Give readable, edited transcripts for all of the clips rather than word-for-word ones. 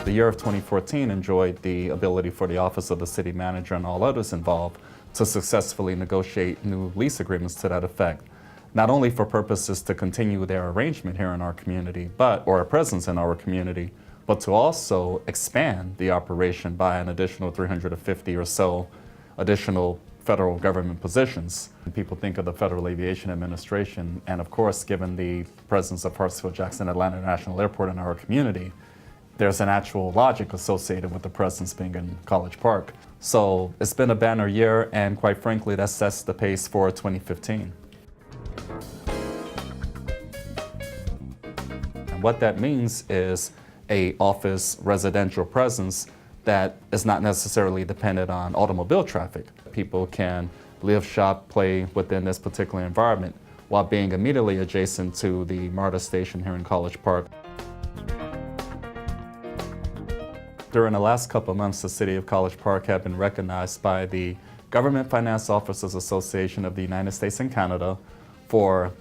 The year of 2014 enjoyed the ability for the Office of the City Manager and all others involved to successfully negotiate new lease agreements to that effect, not only for purposes to continue their arrangement here in our community, or a presence in our community, but to also expand the operation by an additional 350 or so additional federal government positions. People think of the Federal Aviation Administration, and of course, given the presence of Hartsfield-Jackson Atlanta International Airport in our community, there's an actual logic associated with the presence being in College Park. So it's been a banner year, and quite frankly, that sets the pace for 2015. And what that means is a office residential presence that is not necessarily dependent on automobile traffic. People can live, shop, play within this particular environment while being immediately adjacent to the MARTA station here in College Park. During the last couple of months, the City of College Park have been recognized by the Government Finance Officers Association of the United States and Canada for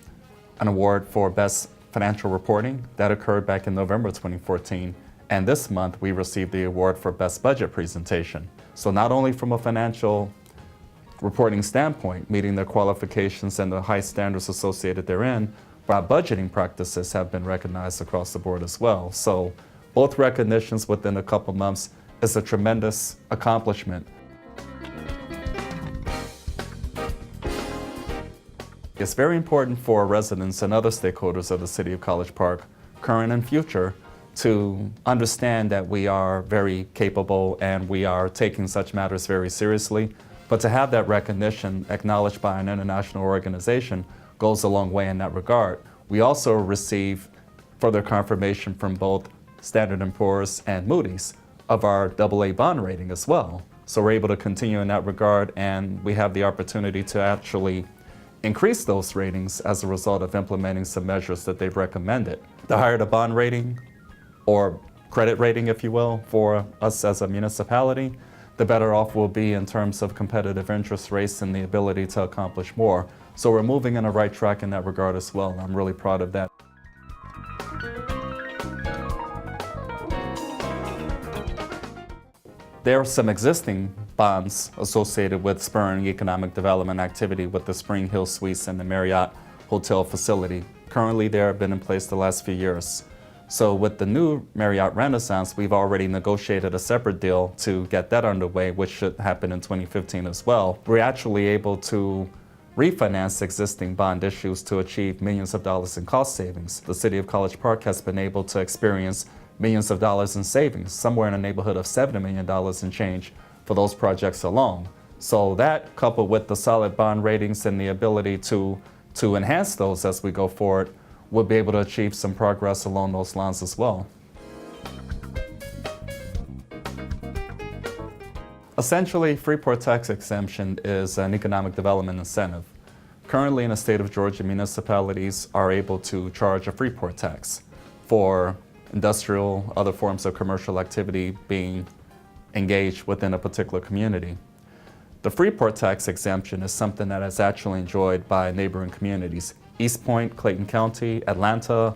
an award for Best Financial Reporting. That occurred back in November 2014. And this month, we received the award for Best Budget Presentation. So not only from a financial reporting standpoint, meeting the qualifications and the high standards associated therein, but our budgeting practices have been recognized across the board as well. So both recognitions within a couple months is a tremendous accomplishment. It's very important for residents and other stakeholders of the City of College Park, current and future, to understand that we are very capable and we are taking such matters very seriously. But to have that recognition acknowledged by an international organization goes a long way in that regard. We also receive further confirmation from both Standard & Poor's and Moody's of our AA bond rating as well. So we're able to continue in that regard, and we have the opportunity to actually increase those ratings as a result of implementing some measures that they've recommended. The higher the bond rating, or credit rating, if you will, for us as a municipality, the better off we'll be in terms of competitive interest rates and the ability to accomplish more. So we're moving in the right track in that regard as well, and I'm really proud of that. There are some existing bonds associated with spurring economic development activity with the Spring Hill Suites and the Marriott Hotel facility. Currently, they have been in place the last few years. So with the new Marriott Renaissance, we've already negotiated a separate deal to get that underway, which should happen in 2015 as well. We're actually able to refinance existing bond issues to achieve millions of dollars in cost savings. The City of College Park has been able to experience millions of dollars in savings, somewhere in the neighborhood of $70 million in change for those projects alone. So that, coupled with the solid bond ratings and the ability to enhance those as we go forward, we'll be able to achieve some progress along those lines as well. Essentially, Freeport tax exemption is an economic development incentive. Currently in the state of Georgia, municipalities are able to charge a Freeport tax for industrial, other forms of commercial activity being engaged within a particular community. The Freeport tax exemption is something that is actually enjoyed by neighboring communities. East Point, Clayton County, Atlanta,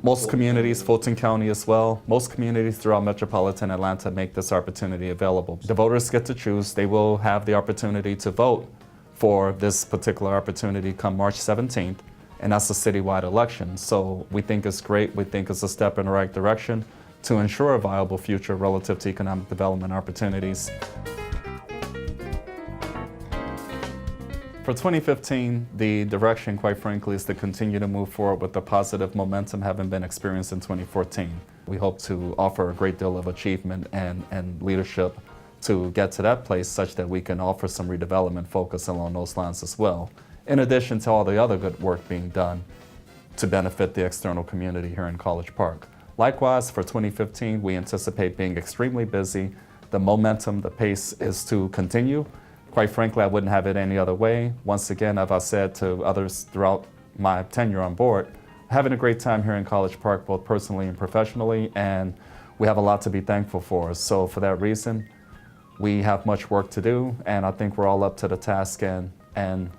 most communities, Fulton County as well, most communities throughout metropolitan Atlanta make this opportunity available. The voters get to choose. They will have the opportunity to vote for this particular opportunity come March 17th, and that's a citywide election. So we think it's great. We think it's a step in the right direction to ensure a viable future relative to economic development opportunities. For 2015, the direction, quite frankly, is to continue to move forward with the positive momentum having been experienced in 2014. We hope to offer a great deal of achievement and leadership to get to that place such that we can offer some redevelopment focus along those lines as well, in addition to all the other good work being done to benefit the external community here in College Park. Likewise, for 2015, we anticipate being extremely busy. The momentum, the pace is to continue. Quite frankly, I wouldn't have it any other way. Once again, as I've said to others throughout my tenure on board, having a great time here in College Park, both personally and professionally, and we have a lot to be thankful for. So for that reason, we have much work to do, and I think we're all up to the task and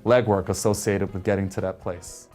legwork associated with getting to that place.